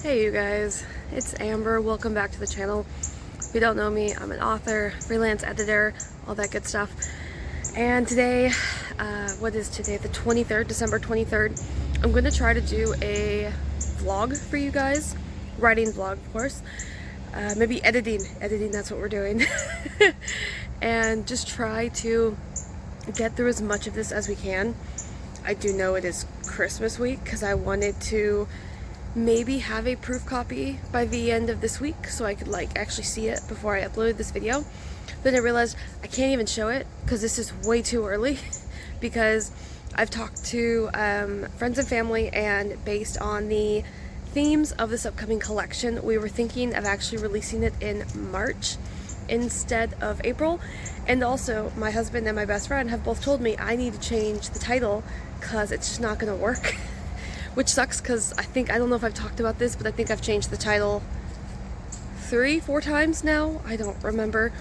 Hey you guys, it's Amber. Welcome back to the channel. If you don't know me, I'm an author, freelance editor, all that good stuff. And today, what is today? The 23rd, December 23rd. I'm going to try to do a vlog for you guys. Writing vlog, of course. Maybe editing, that's what we're doing. And just try to get through as much of this as we can. I do know it is Christmas week because I wanted to maybe have a proof copy by the end of this week so I could actually see it before I uploaded this video. Then I realized I can't even show it because this is way too early because I've talked to friends and family, and based on the themes of this upcoming collection, we were thinking of actually releasing it in March instead of April. And also my husband and my best friend have both told me I need to change the title because it's just not going to work. Which sucks because I don't know if I've talked about this, but I think I've changed the title 3-4 times now. I don't remember.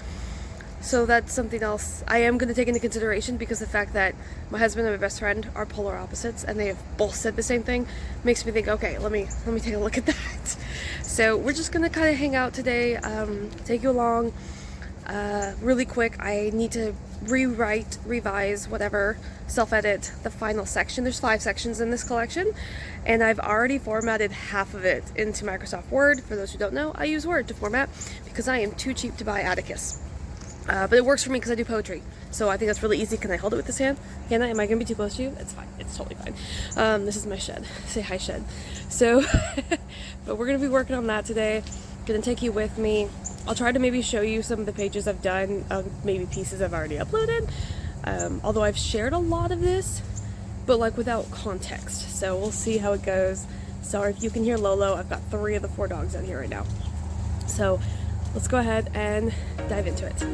So that's something else I am going to take into consideration, because the fact that my husband and my best friend are polar opposites and they have both said the same thing makes me think, okay, let me take a look at that. So we're just going to kind of hang out today, take you along really quick. I need to rewrite, revise, whatever, self-edit the final section. There's 5 sections in this collection, and I've already formatted half of it into Microsoft Word. For those who don't know, I use Word to format because I am too cheap to buy Atticus. But it works for me because I do poetry, so I think that's really easy. Can I hold it with this hand? Can I? Am I going to be too close to you? It's fine. It's totally fine. This is my shed. Say hi, shed. So, but we're going to be working on that today. Going to take you with me. I'll try to maybe show you some of the pages I've done, maybe pieces I've already uploaded, although I've shared a lot of this, but without context, so we'll see how it goes. Sorry if you can hear Lolo. I've got 3 of the 4 dogs out here right now. So let's go ahead and dive into it.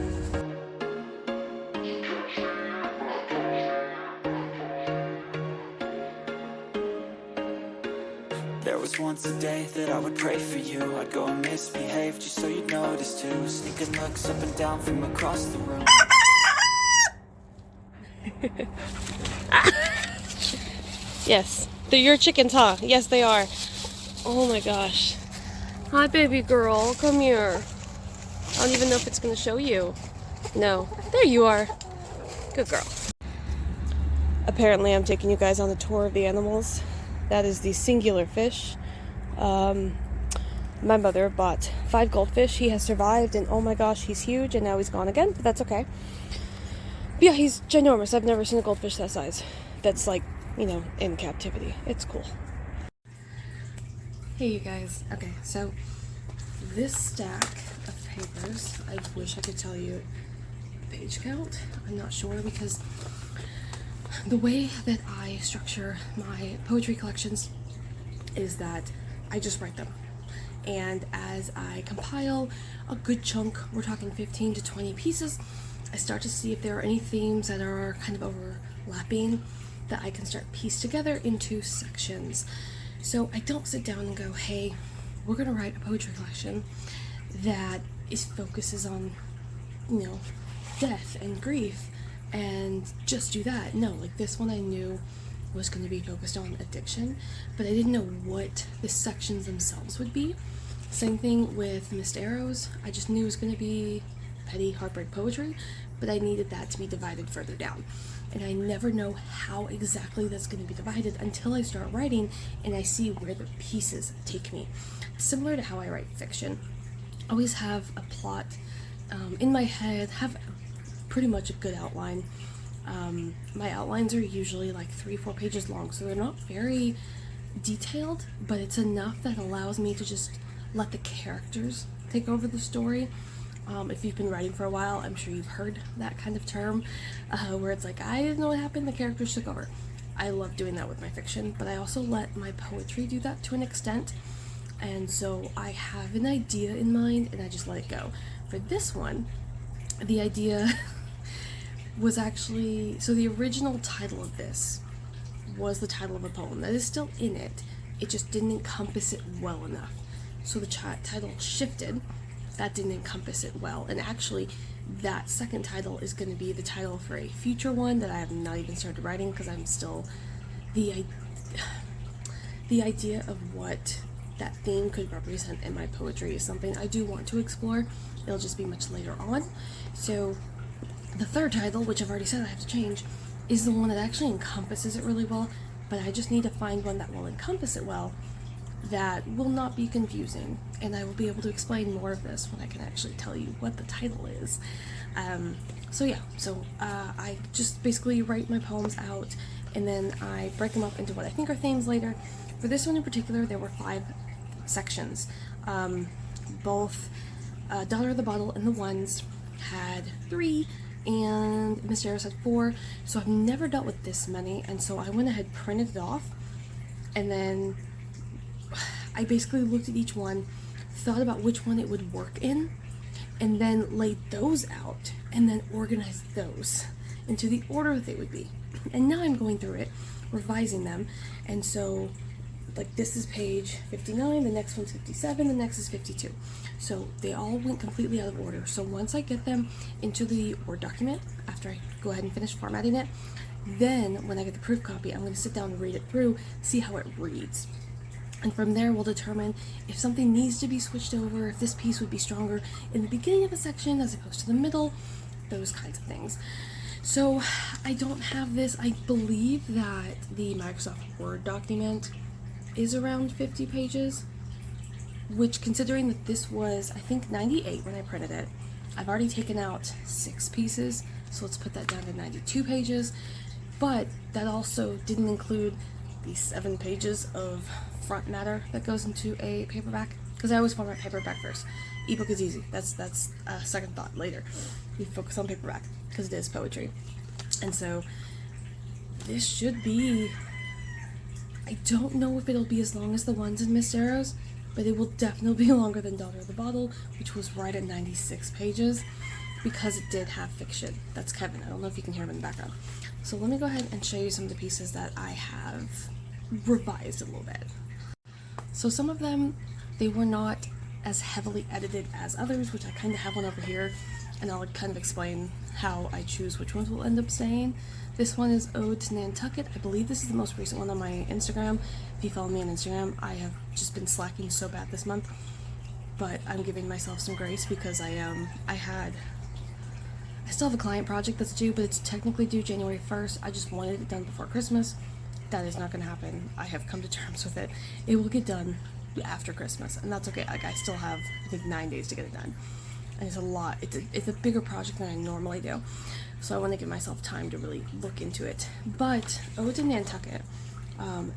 There was once a day that I would pray for you. I'd go and misbehave just so you'd notice too. Sneaking looks up and down from across the room. Yes, they're your chickens, huh? Yes, they are. Oh my gosh. Hi, baby girl. Come here. I don't even know if it's going to show you. No. There you are. Good girl. Apparently, I'm taking you guys on a tour of the animals. That is the singular fish. My mother bought 5 goldfish. He has survived, and oh my gosh, he's huge, and now he's gone again, but that's okay. But yeah, he's ginormous. I've never seen a goldfish that size. That's in captivity. It's cool. Hey you guys. Okay, so this stack of papers, I wish I could tell you page count. I'm not sure, because the way that I structure my poetry collections is that I just write them. And as I compile a good chunk, we're talking 15 to 20 pieces, I start to see if there are any themes that are kind of overlapping that I can start piece together into sections. So I don't sit down and go, hey, we're going to write a poetry collection that focuses on, death and grief, and just do that. No, this one I knew was going to be focused on addiction, but I didn't know what the sections themselves would be. Same thing with Missed Arrows. I just knew it was going to be petty heartbreak poetry, but I needed that to be divided further down. And I never know how exactly that's going to be divided until I start writing and I see where the pieces take me. Similar to how I write fiction. I always have a plot in my head, have pretty much a good outline. My outlines are usually 3-4 pages long, so they're not very detailed, but it's enough that allows me to just let the characters take over the story. If you've been writing for a while, I'm sure you've heard that kind of term, where it's I didn't know what happened, the characters took over. I love doing that with my fiction, but I also let my poetry do that to an extent, and so I have an idea in mind and I just let it go. For this one, the idea was actually, so the original title of this was the title of a poem that is still in it. It just didn't encompass it well enough. So the title shifted. That didn't encompass it well. And actually, that second title is going to be the title for a future one that I have not even started writing because I'm still the idea of what that theme could represent in my poetry is something I do want to explore. It'll just be much later on. So the third title, which I've already said I have to change, is the one that actually encompasses it really well, but I just need to find one that will encompass it well, that will not be confusing, and I will be able to explain more of this when I can actually tell you what the title is. So I just basically write my poems out, and then I break them up into what I think are themes later. For this one in particular, there were 5 sections. Both Daughter of the Bottle and the Ones had 3, and Miss Jarris had 4, so I've never dealt with this many, and so I went ahead, printed it off, and then I basically looked at each one, thought about which one it would work in, and then laid those out, and then organized those into the order that they would be. And now I'm going through it, revising them, and so like this is page 59, the next one's 57, the next is 52. So they all went completely out of order. So once I get them into the Word document, after I go ahead and finish formatting it, then when I get the proof copy, I'm going to sit down and read it through, see how it reads. And from there, we'll determine if something needs to be switched over, if this piece would be stronger in the beginning of a section as opposed to the middle, those kinds of things. So I don't have this. I believe that the Microsoft Word document is around 50 pages, which, considering that this was, I think, 98 when I printed it, I've already taken out 6 pieces, so let's put that down to 92 pages. But that also didn't include the 7 pages of front matter that goes into a paperback, because I always format paperback first. Ebook is easy. That's a second thought later. We focus on paperback because it is poetry. And so this should be, I don't know if it'll be as long as the ones in Miss Arrows, but it will definitely be longer than Daughter of the Bottle, which was right at 96 pages, because it did have fiction. That's Kevin. I don't know if you can hear him in the background. So let me go ahead and show you some of the pieces that I have revised a little bit. So some of them, they were not as heavily edited as others, which I kind of have one over here, and I'll kind of explain how I choose which ones will end up staying. This one is Ode to Nantucket. I believe this is the most recent one on my Instagram. If you follow me on Instagram, I have just been slacking so bad this month, but I'm giving myself some grace because I still have a client project that's due, but it's technically due January 1st. I just wanted it done before Christmas. That is not going to happen. I have come to terms with it. It will get done after Christmas, and that's okay. Like, I still have, I think, 9 days to get it done. And it's a lot. It's a bigger project than I normally do. So I want to give myself time to really look into it. But Ode to Nantucket,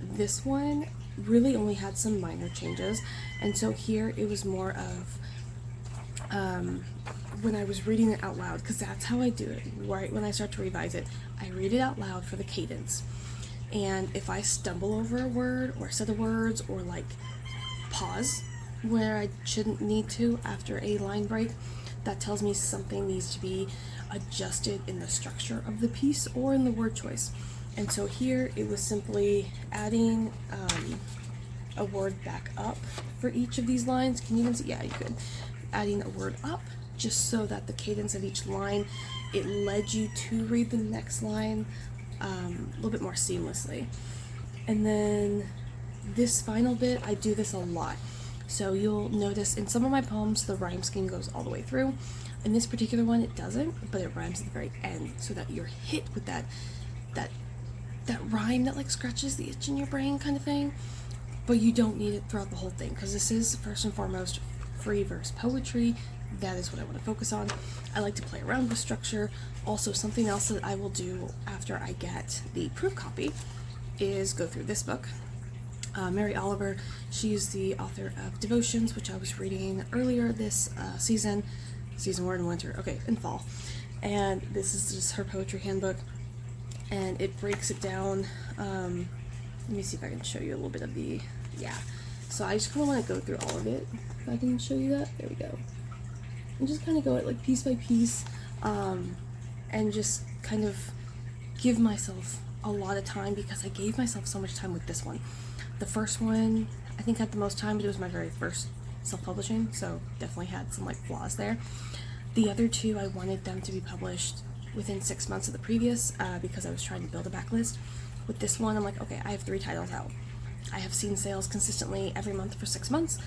this one really only had some minor changes. And so here it was more of when I was reading it out loud, because that's how I do it. Right when I start to revise it, I read it out loud for the cadence. And if I stumble over a word or a set of words, or like pause where I shouldn't need to after a line break, that tells me something needs to be adjusted in the structure of the piece or in the word choice. And so here it was simply adding a word back up for each of these lines. Can you even see? Yeah, you could. Adding a word up just so that the cadence of each line, it led you to read the next line a little bit more seamlessly. And then this final bit, I do this a lot. So you'll notice in some of my poems the rhyme scheme goes all the way through. In this particular one it doesn't, but it rhymes at the very end, so that you're hit with that rhyme that like scratches the itch in your brain kind of thing. But you don't need it throughout the whole thing, because this is first and foremost free verse poetry. That is what I want to focus on. I like to play around with structure. Also, something else that I will do after I get the proof copy is go through this book. Mary Oliver, she's the author of Devotions, which I was reading earlier this season. We're in winter, okay, in fall. And this is just her poetry handbook, and it breaks it down. Let me see if I can show you a little bit of the, yeah. So I just kind of want to go through all of it. If I can show you that, there we go. And just kind of go it like piece by piece, and just kind of give myself a lot of time, because I gave myself so much time with this one. The first one, I think, had the most time, but it was my very first self-publishing, so definitely had some like flaws there. The other two, I wanted them to be published within 6 months of the previous, because I was trying to build a backlist. With this one, I'm like, okay, I have 3 titles out. I have seen sales consistently every month for 6 months.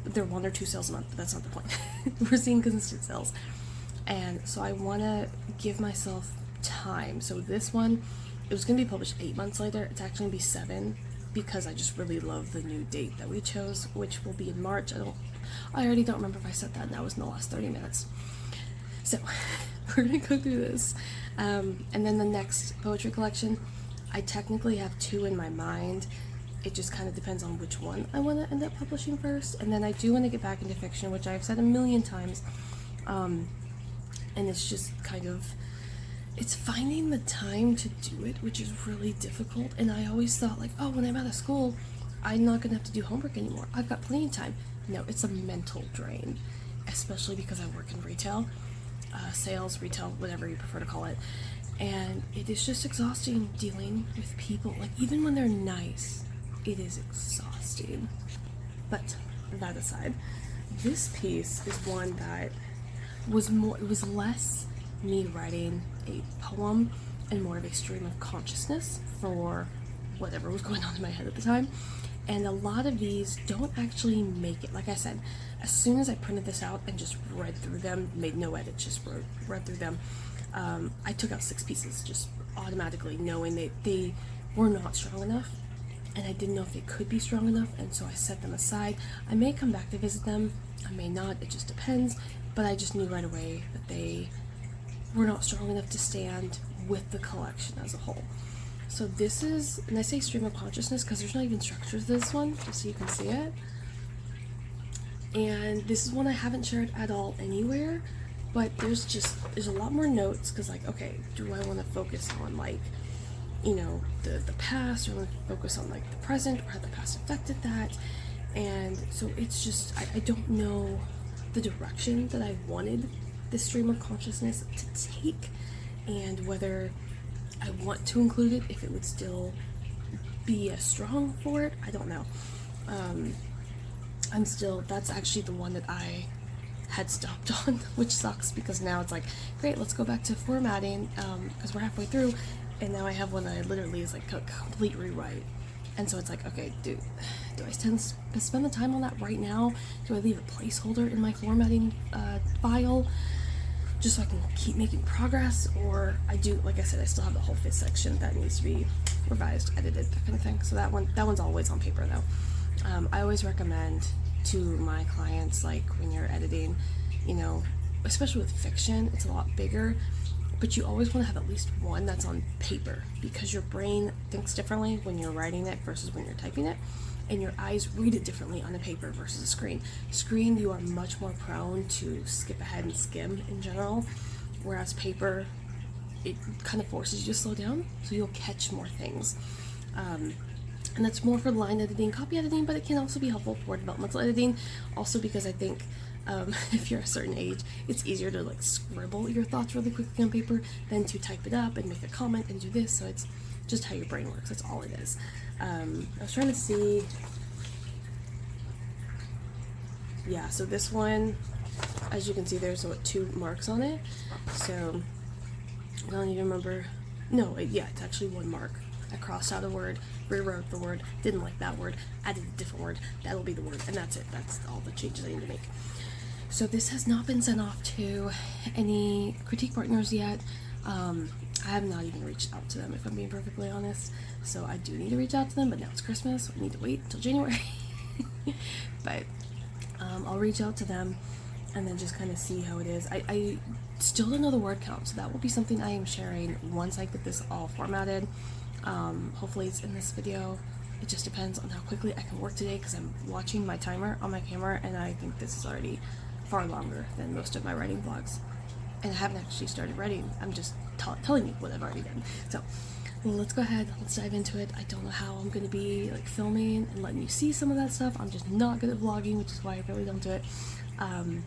They're 1 or 2 sales a month, but that's not the point. We're seeing consistent sales. And so I want to give myself time. So this one, it was going to be published 8 months later. It's actually going to be 7 because I just really love the new date that we chose, which will be in March. I already don't remember if I said that, and that was in the last 30 minutes. So we're going to go through this. And then the next poetry collection, I technically have 2 in my mind. It just kind of depends on which one I want to end up publishing first. And then I do want to get back into fiction, which I've said a million times. And it's just kind of, it's finding the time to do it, which is really difficult. And I always thought like, oh, when I'm out of school, I'm not going to have to do homework anymore. I've got plenty of time. No, it's a mental drain, especially because I work in retail, sales, retail, whatever you prefer to call it. And it is just exhausting dealing with people. Like, even when they're nice, it is exhausting. But that aside, this piece is one that was more, it was less me writing a poem and more of a stream of consciousness for whatever was going on in my head at the time. And a lot of these don't actually make it. Like I said, as soon as I printed this out and just read through them, made no edits, just read through them, I took out 6 pieces just automatically, knowing they were not strong enough, and I didn't know if they could be strong enough, and so I set them aside. I may come back to visit them, I may not, it just depends, but I just knew right away that they were not strong enough to stand with the collection as a whole. So this is, and I say stream of consciousness because there's not even structure to this one, just so you can see it. And this is one I haven't shared at all anywhere, but there's a lot more notes, because like, okay, do I want to focus on like, you know, the past, or want to focus on like the present, or how the past affected that? And so it's just, I don't know the direction that I wanted this stream of consciousness to take, and whether I want to include it, if it would still be as strong for it, I don't know. That's actually the one that I had stopped on, which sucks, because now it's like, great, let's go back to formatting, because we're halfway through, and now I have one that I literally is like a complete rewrite. And so it's like, okay, do I spend the time on that right now? Do I leave a placeholder in my formatting file just so I can keep making progress? Or I do, like I said, I still have the whole 5th section that needs to be revised, edited, that kind of thing. So that one's always on paper though. I always recommend to my clients, like when you're editing, you know, especially with fiction, it's a lot bigger, but you always want to have at least one that's on paper, because your brain thinks differently when you're writing it versus when you're typing it, and your eyes read it differently on a paper versus a screen. Screen, you are much more prone to skip ahead and skim in general, whereas paper, it kind of forces you to slow down, so you'll catch more things. And that's more for line editing, copy editing, but it can also be helpful for developmental editing, also because I think if you're a certain age, it's easier to like scribble your thoughts really quickly on paper than to type it up and make a comment and do this. So it's just how your brain works, that's all it is. I was trying to see, yeah, so this one, as you can see, there's 2 marks on it, so I don't even remember, no, yeah, it's actually 1 mark. I crossed out a word, rewrote the word, didn't like that word, added a different word, that'll be the word, and that's it. That's all the changes I need to make. So this has not been sent off to any critique partners yet. I have not even reached out to them, if I'm being perfectly honest. So I do need to reach out to them, but now it's Christmas, so I need to wait until January. But I'll reach out to them and then just kind of see how it is. I still don't know the word count, so that will be something I am sharing once I get this all formatted. Hopefully it's in this video. It just depends on how quickly I can work today, because I'm watching my timer on my camera, and I think this is already far longer than most of my writing vlogs. And I haven't actually started writing. I'm just telling you what I've already done. So let's go ahead, let's dive into it. I don't know how I'm going to be like filming and letting you see some of that stuff. I'm just not good at vlogging, which is why I really don't do it. And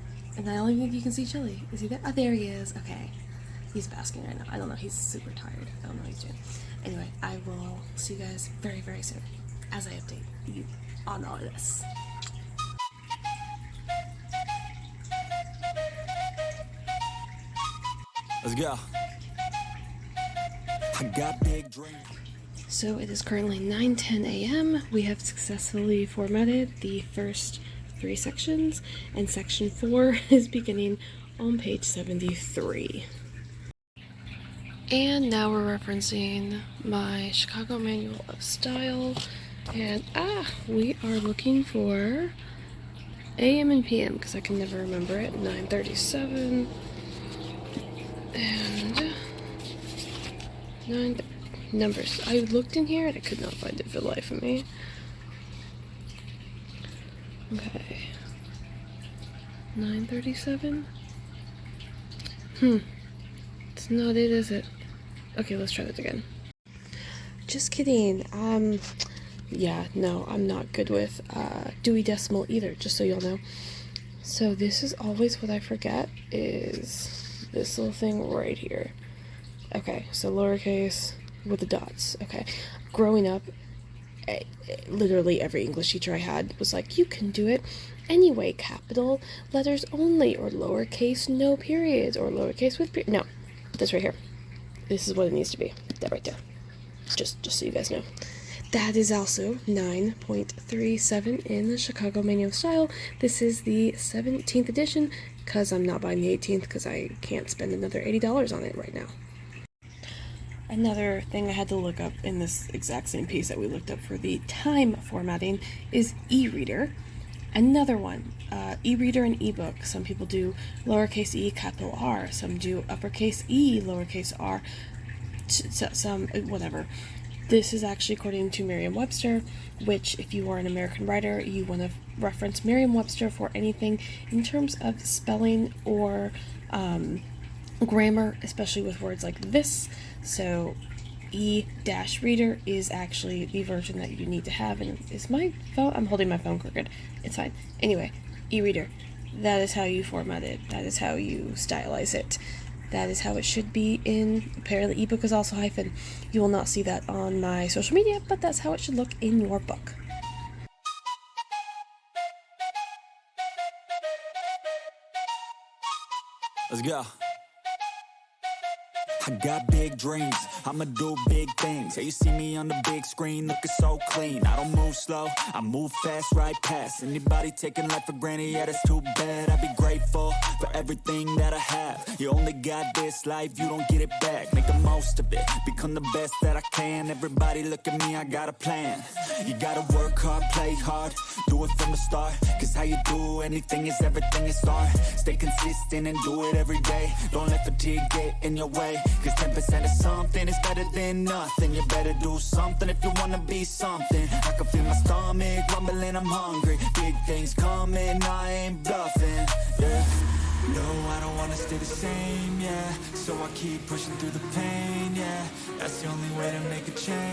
I only think you can see Chili. Is he there? Oh, there he is. Okay. He's basking right now. I don't know. He's super tired. I don't know what he's doing. Anyway, I will see you guys very, very soon as I update you on all of this. Let's go. I got big dreams. So it is currently 9:10 a.m. We have successfully formatted the first 3 sections, and section 4 is beginning on page 73. And now we're referencing my Chicago Manual of Style, and we are looking for AM and PM because I can never remember it. 9:37 and 9 numbers. I looked in here and I could not find it for the life of me. Okay. 9:37? It's not it, is it? Okay, let's try that again. Just kidding. Yeah, no, I'm not good with Dewey Decimal either, just so y'all know. So this is always what I forget, is this little thing right here. Okay, so lowercase with the dots. Okay, growing up, literally every English teacher I had was like, you can do it anyway, capital letters only, or lowercase no periods, or lowercase with periods. No, this right here. This is what it needs to be. That right there. Just so you guys know. That is also 9.37 in the Chicago Manual of Style. This is the 17th edition, because I'm not buying the 18th because I can't spend another $80 on it right now. Another thing I had to look up in this exact same piece that we looked up for the time formatting is e-reader. Another one, e-reader and ebook. Some people do lowercase e, capital R. Some do uppercase E, lowercase r. Some, whatever. This is actually according to Merriam-Webster, which if you are an American writer, you want to reference Merriam-Webster for anything in terms of spelling or grammar, especially with words like this. So e-reader is actually the version that you need to have. And is my phone? I'm holding my phone crooked. It's fine. Anyway, e-reader. That is how you format it. That is how you stylize it. That is how it should be in, apparently ebook is also hyphen. You will not see that on my social media, but that's how it should look in your book. Let's go. I got big dreams, I'ma do big things. Yeah, you see me on the big screen looking so clean. I don't move slow, I move fast, right past anybody taking life for granted. Yeah, that's too bad. I'd be grateful for everything that I have. You only got this life, you don't get it back. Make the most of it, become the best that I can. Everybody look at me, I got a plan. You gotta work hard, play hard, do it from the start. Cause how you do anything is everything is art. Stay consistent and do it every day. Don't let fatigue get in your way. Cause 10% of something is better than nothing. You better do something if you wanna be something. I can feel my stomach rumbling, I'm hungry. Big things coming, I ain't bluffing, yeah. No, I don't wanna stay the same, yeah. So I keep pushing through the pain, yeah. That's the only way to make a change.